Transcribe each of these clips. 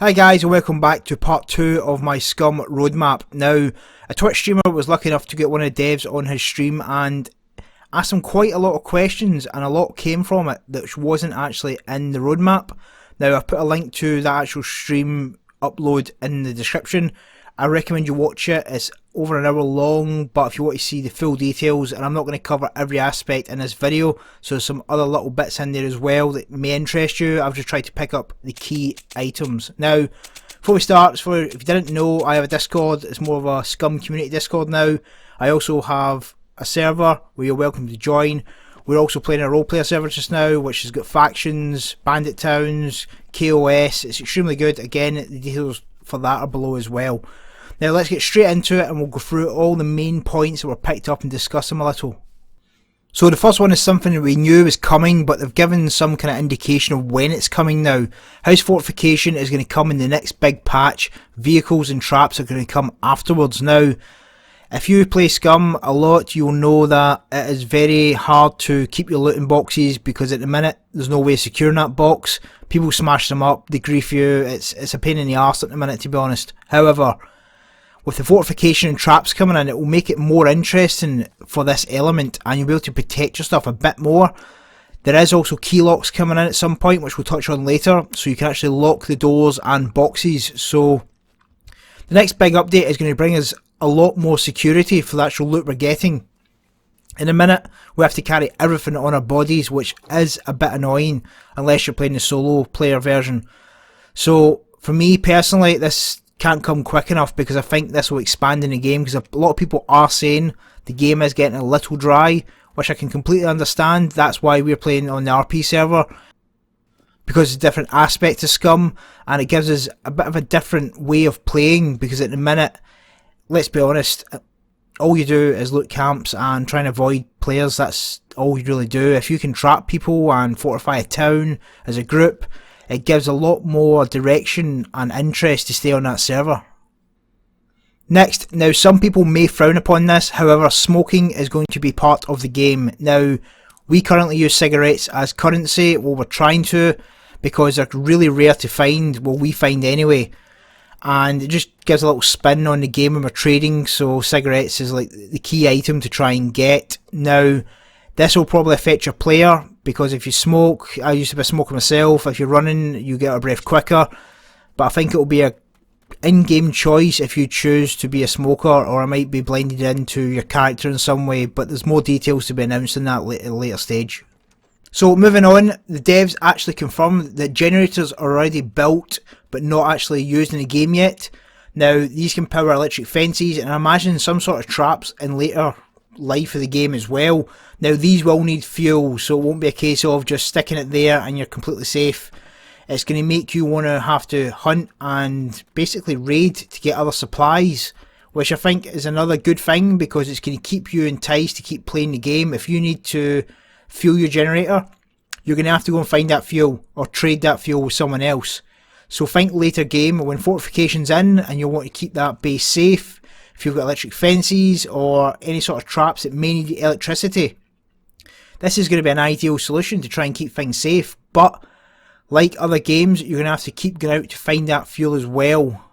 Hi guys, and welcome back to part 2 of my Scum roadmap. Now, a Twitch streamer was lucky enough to get one of the devs on his stream and asked him quite a lot of questions, and a lot came from it that wasn't actually in the roadmap. Now, I've put a link to the actual stream upload in the description. I recommend you watch it. It's over an hour long, but if you want to see the full details, and I'm not going to cover every aspect in this video, so there's some other little bits in there as well that may interest you. I've just tried to pick up the key items. Now, before we start, if you didn't know, I have a Discord. It's more of a Scum community Discord now. I also have a server where you're welcome to join. We're also playing a roleplayer server just now, which has got factions, bandit towns, KOS. It's extremely good. Again, the details for that are below as well. Now let's get straight into it and we'll go through all the main points that were picked up and discuss them a little. So the first one is something that we knew was coming, but they've given some kind of indication of when it's coming now. House Fortification is going to come in the next big patch. Vehicles and traps are going to come afterwards. Now, if you play Scum a lot, you'll know that it is very hard to keep your looting boxes, because at the minute there's no way of securing that box. People smash them up, they grief you. It's a pain in the arse at the minute, to be honest. However, with the fortification and traps coming in, it will make it more interesting for this element, and you'll be able to protect your stuff a bit more. There is also key locks coming in at some point, which we'll touch on later, so you can actually lock the doors and boxes. So the next big update is going to bring us a lot more security for the actual loot we're getting. In a minute, we have to carry everything on our bodies, which is a bit annoying unless you're playing the solo player version. So for me personally, this can't come quick enough, because I think this will expand in the game, because a lot of people are saying the game is getting a little dry, which I can completely understand. That's why we're playing on the RP server, because it's a different aspect to Scum, and it gives us a bit of a different way of playing, because at the minute, let's be honest, all you do is loot camps and try and avoid players. That's all you really do. If you can trap people and fortify a town as a group, it gives a lot more direction and interest to stay on that server. Next, now some people may frown upon this, however smoking is going to be part of the game. Now, we currently use cigarettes as currency, well, we're trying to, because they're really rare to find, well, we find anyway. And it just gives a little spin on the game when we're trading, so cigarettes is like the key item to try and get. Now, this will probably affect your player, because if you smoke, I used to be a smoker myself, if you're running you get out of breath quicker, but I think it will be a in-game choice if you choose to be a smoker, or it might be blended into your character in some way, but there's more details to be announced in that at a later stage. So moving on, the devs actually confirmed that generators are already built but not actually used in the game yet. Now, these can power electric fences, and I imagine some sort of traps in later life of the game as well. Now, these will need fuel, so it won't be a case of just sticking it there and you're completely safe. It's going to make you want to have to hunt and basically raid to get other supplies, which I think is another good thing, because it's going to keep you enticed to keep playing the game. If you need to fuel your generator, you're going to have to go and find that fuel or trade that fuel with someone else. So think later game when fortification's in and you'll want to keep that base safe. If you've got electric fences or any sort of traps that may need electricity, this is going to be an ideal solution to try and keep things safe. But like other games, you're going to have to keep going out to find that fuel as well.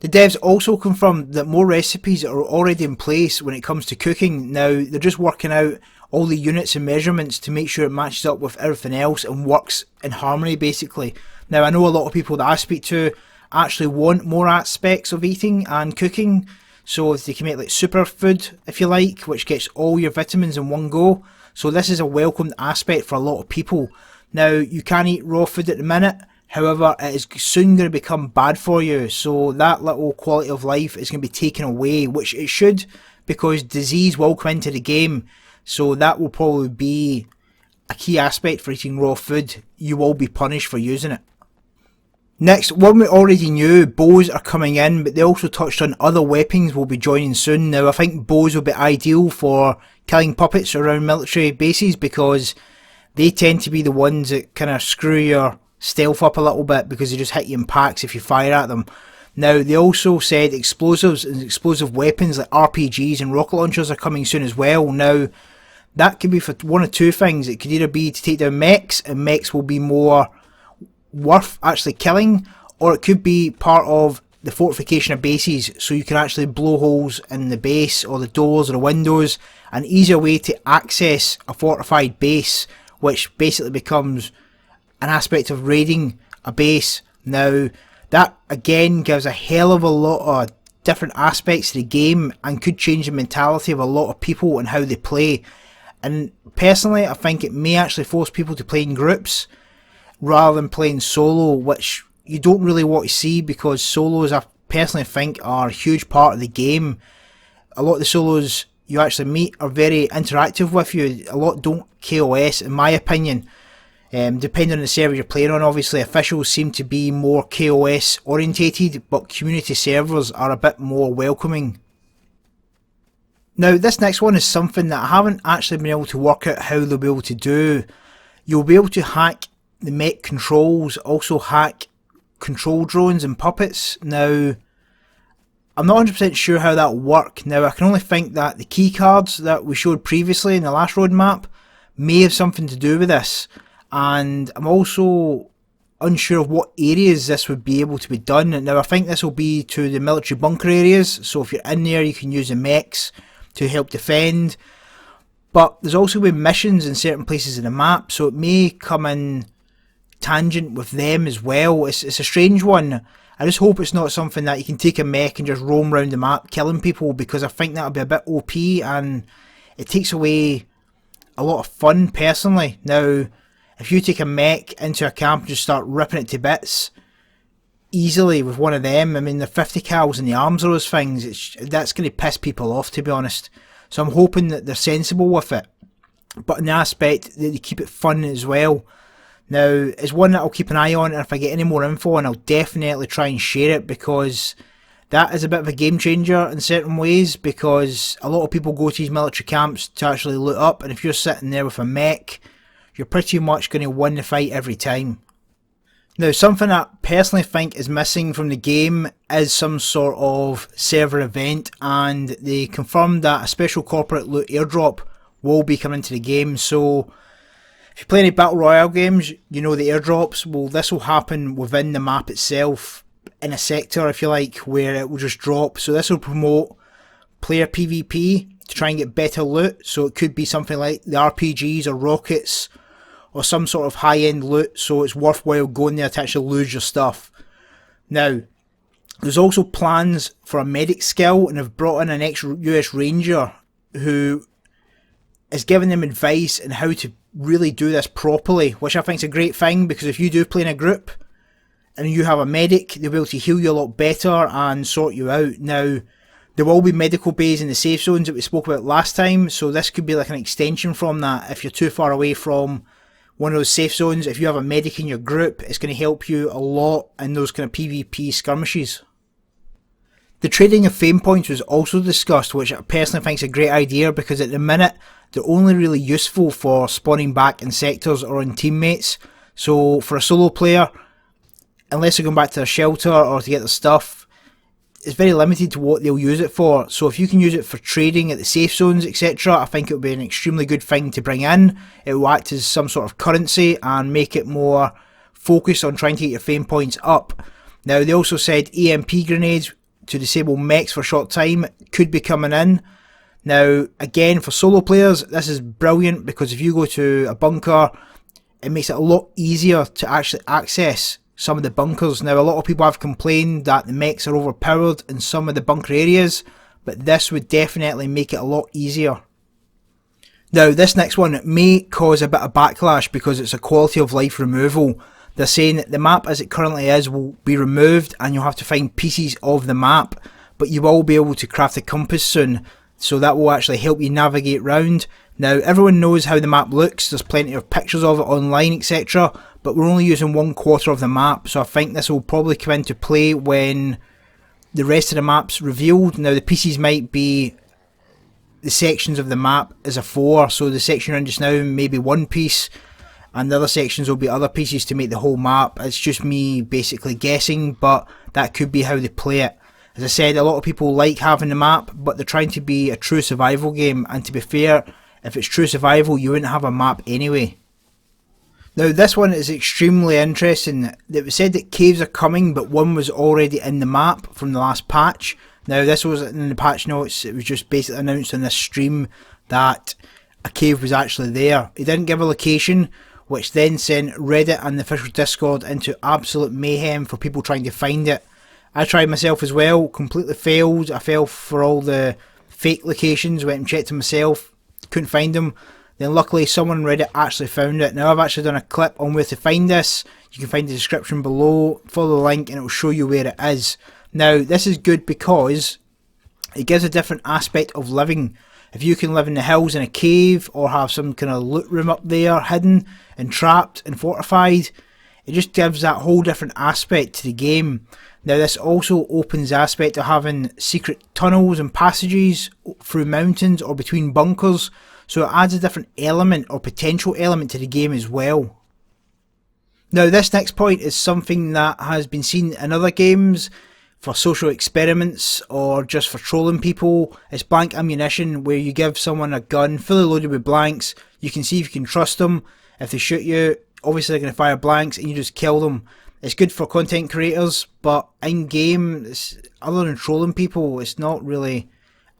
The devs also confirmed that more recipes are already in place when it comes to cooking. Now, they're just working out all the units and measurements to make sure it matches up with everything else and works in harmony, basically. Now, I know a lot of people that I speak to actually want more aspects of eating and cooking, so they can make like superfood, if you like, which gets all your vitamins in one go. So this is a welcomed aspect for a lot of people. Now, you can eat raw food at the minute, however, it is soon going to become bad for you, so that little quality of life is going to be taken away, which it should, because disease will come into the game, so that will probably be a key aspect for eating raw food. You will be punished for using it. Next, one we already knew, bows are coming in, but they also touched on other weapons will be joining soon. Now, I think bows will be ideal for killing puppets around military bases, because they tend to be the ones that kind of screw your stealth up a little bit, because they just hit you in packs if you fire at them. Now, they also said explosives and explosive weapons like RPGs and rocket launchers are coming soon as well. Now, that could be for one of two things. It could either be to take down mechs, and mechs will be more worth actually killing, or it could be part of the fortification of bases, so you can actually blow holes in the base or the doors or the windows, an easier way to access a fortified base, which basically becomes an aspect of raiding a base. Now that again gives a hell of a lot of different aspects to the game and could change the mentality of a lot of people and how they play. And personally, I think it may actually force people to play in groups rather than playing solo, which you don't really want to see, because solos I personally think are a huge part of the game. A lot of the solos you actually meet are very interactive with you. A lot don't KOS, in my opinion. Depending on the server you're playing on, obviously officials seem to be more KOS orientated, but community servers are a bit more welcoming. Now this next one is something that I haven't actually been able to work out how they'll be able to do. You'll be able to hack the mech controls, also hack control drones and puppets. Now I'm not 100% sure how that will work. Now I can only think that the key cards that we showed previously in the last roadmap may have something to do with this, and I'm also unsure of what areas this would be able to be done. Now I think this will be to the military bunker areas, so if you're in there you can use the mechs to help defend, but there's also been missions in certain places in the map, so it may come in tangent with them as well. It's a strange one. I just hope it's not something that you can take a mech and just roam around the map killing people, because I think that would be a bit OP and it takes away a lot of fun personally. Now if you take a mech into a camp and just start ripping it to bits easily with one of them, I mean the 50 cals in the arms of those things, that's going to piss people off, to be honest. So I'm hoping that they're sensible with it, but in the aspect that they keep it fun as well. Now it's one that I'll keep an eye on, and if I get any more info, and I'll definitely try and share it, because that is a bit of a game changer in certain ways, because a lot of people go to these military camps to actually loot up, and if you're sitting there with a mech, you're pretty much going to win the fight every time. Now something I personally think is missing from the game is some sort of server event, and they confirmed that a special corporate loot airdrop will be coming to the game. So if you play any battle royale games, you know the airdrops, well this will happen within the map itself, in a sector if you like, where it will just drop. So this will promote player PvP to try and get better loot, so it could be something like the RPGs or rockets or some sort of high-end loot, so it's worthwhile going there to actually lose your stuff. Now, there's also plans for a medic skill, and they've brought in an ex-US Ranger who is giving them advice on how to really do this properly, which I think is a great thing, because if you do play in a group and you have a medic, they'll be able to heal you a lot better and sort you out. Now, there will be medical bays in the safe zones that we spoke about last time, so this could be like an extension from that. If you're too far away from one of those safe zones, if you have a medic in your group, it's going to help you a lot in those kind of PvP skirmishes. The trading of fame points was also discussed, which I personally think is a great idea, because at the minute they're only really useful for spawning back in sectors or in teammates. So for a solo player, unless they're going back to their shelter or to get their stuff, it's very limited to what they'll use it for. So if you can use it for trading at the safe zones, etc., I think it would be an extremely good thing to bring in. It will act as some sort of currency and make it more focused on trying to get your fame points up. Now they also said EMP grenades to disable mechs for a short time could be coming in. Now again, for solo players this is brilliant, because if you go to a bunker, it makes it a lot easier to actually access some of the bunkers. Now a lot of people have complained that the mechs are overpowered in some of the bunker areas, but this would definitely make it a lot easier. Now this next one may cause a bit of backlash, because it's a quality of life removal. They're saying that the map as it currently is will be removed, and you'll have to find pieces of the map, but you will be able to craft a compass soon, so that will actually help you navigate round. Now everyone knows how the map looks, there's plenty of pictures of it online, etc., but we're only using 1/4 of the map, so I think this will probably come into play when the rest of the map's revealed. Now the pieces might be the sections of the map as a 4, so the section you're in just now may be one piece, and the other sections will be other pieces to make the whole map. It's just me basically guessing, but that could be how they play it. As I said, a lot of people like having the map, but they're trying to be a true survival game, and to be fair, if it's true survival you wouldn't have a map anyway. Now this one is extremely interesting. It was said that caves are coming, but one was already in the map from the last patch. Now this wasn't in the patch notes, it was just basically announced on this stream that a cave was actually there. He didn't give a location, which then sent Reddit and the official Discord into absolute mayhem for people trying to find it. I tried myself as well, completely failed. I fell for all the fake locations, went and checked them myself, couldn't find them. Then luckily someone on Reddit actually found it. Now I've actually done a clip on where to find this. You can find the description below, follow the link and it will show you where it is. Now this is good because it gives a different aspect of living. If you can live in the hills in a cave or have some kind of loot room up there hidden and trapped and fortified, it just gives that whole different aspect to the game. Now this also opens the aspect of having secret tunnels and passages through mountains or between bunkers, so it adds a different element or potential element to the game as well. Now this next point is something that has been seen in other games for social experiments or just for trolling people. It's blank ammunition, where you give someone a gun fully loaded with blanks. You can see if you can trust them. If they shoot you, obviously they're going to fire blanks and you just kill them. It's good for content creators, but in game, other than trolling people, it's not really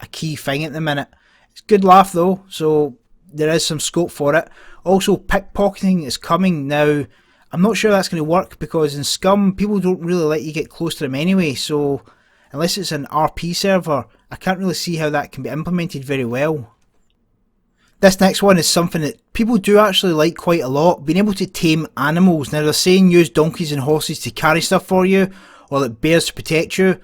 a key thing at the minute. It's a good laugh though, so there is some scope for it. Also, pickpocketing is coming now. I'm not sure that's going to work because in Scum, people don't really let you get close to them anyway, so unless it's an RP server, I can't really see how that can be implemented very well. This next one is something that people do actually like quite a lot, being able to tame animals. Now they're saying use donkeys and horses to carry stuff for you, or like bears to protect you.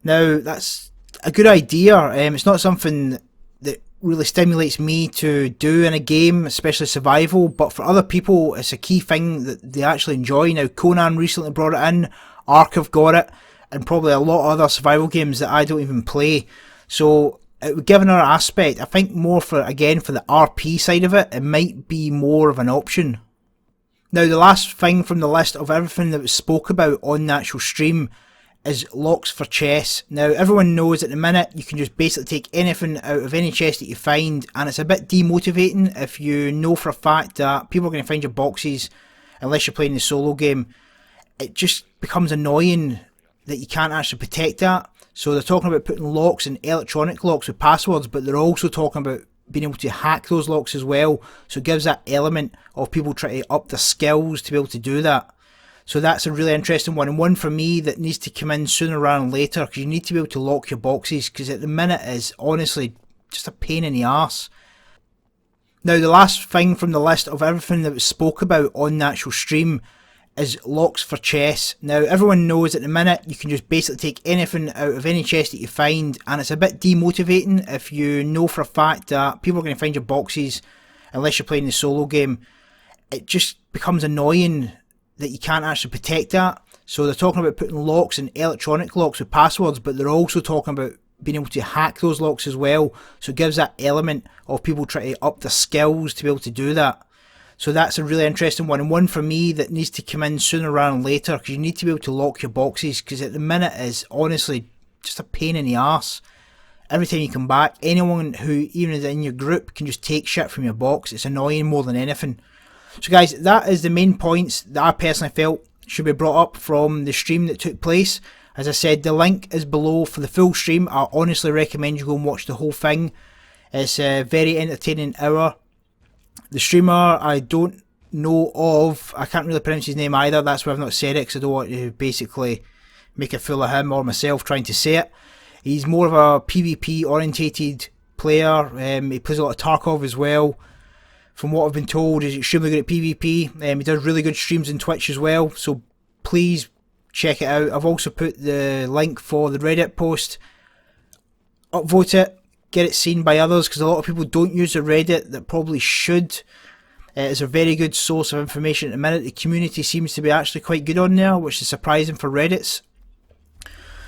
Now that's a good idea. It's not something that really stimulates me to do in a game, especially survival, but for other people it's a key thing that they actually enjoy. Now Conan recently brought it in, Ark have got it, and probably a lot of other survival games that I don't even play. So it would give another aspect. I think more for, again, for the RP side of it, it might be more of an option. Now the last thing from the list of everything that was spoke about on the actual stream is locks for chests. Now everyone knows at the minute you can just basically take anything out of any chest that you find, and it's a bit demotivating if you know for a fact that people are going to find your boxes unless you're playing the solo game. It just becomes annoying that you can't actually protect that. So they're talking about putting locks and electronic locks with passwords, but they're also talking about being able to hack those locks as well. So it gives that element of people trying to up their skills to be able to do that. So that's a really interesting one, and one for me that needs to come in sooner rather than later, because you need to be able to lock your boxes, because at the minute it's honestly just a pain in the arse. Now the last thing from the list of everything that was spoke about on the actual stream is locks for chests. Now everyone knows at the minute you can just basically take anything out of any chest that you find, and it's a bit demotivating if you know for a fact that people are going to find your boxes unless you're playing the solo game. It just becomes annoying that you can't actually protect that. So they're talking about putting locks and electronic locks with passwords, but they're also talking about being able to hack those locks as well. So it gives that element of people trying to up their skills to be able to do that. So that's a really interesting one, and one for me that needs to come in sooner rather than later, because you need to be able to lock your boxes, because at the minute is honestly just a pain in the arse. Every time you come back, anyone who even is in your group can just take shit from your box. It's annoying more than anything. So guys, that is the main points that I personally felt should be brought up from the stream that took place. As I said, the link is below for the full stream. I honestly recommend you go and watch the whole thing. It's a very entertaining hour. The streamer I don't know of, I can't really pronounce his name either, that's why I've not said it, because I don't want to basically make a fool of him or myself trying to say it. He's more of a PvP orientated player. He plays a lot of Tarkov as well. From what I've been told, he's extremely good at PvP. He does really good streams on Twitch as well, so please check it out. I've also put the link for the Reddit post. Upvote it, get it seen by others, because a lot of people don't use the Reddit that probably should. It's a very good source of information at the minute. The community seems to be actually quite good on there, which is surprising for Reddits.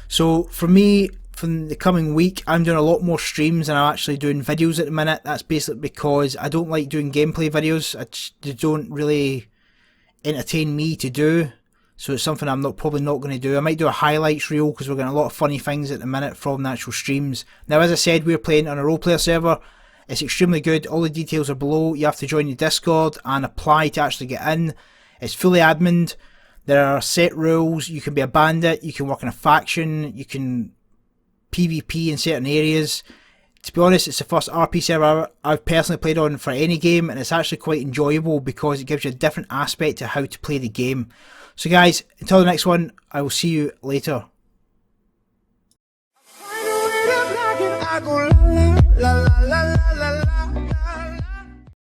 So for me, from the coming week, I'm doing a lot more streams than I'm actually doing videos at the minute. That's basically because I don't like doing gameplay videos. They don't really entertain me to do. So it's something I'm probably not going to do. I might do a highlights reel, because we're getting a lot of funny things at the minute from the actual streams. Now, as I said, we're playing on a roleplayer server. It's extremely good. All the details are below. You have to join the Discord and apply to actually get in. It's fully admin. There are set rules. You can be a bandit, you can work in a faction, you can PvP in certain areas. To be honest, it's the first RP server I've personally played on for any game, and it's actually quite enjoyable because it gives you a different aspect to how to play the game. So guys, until the next one, I will see you later.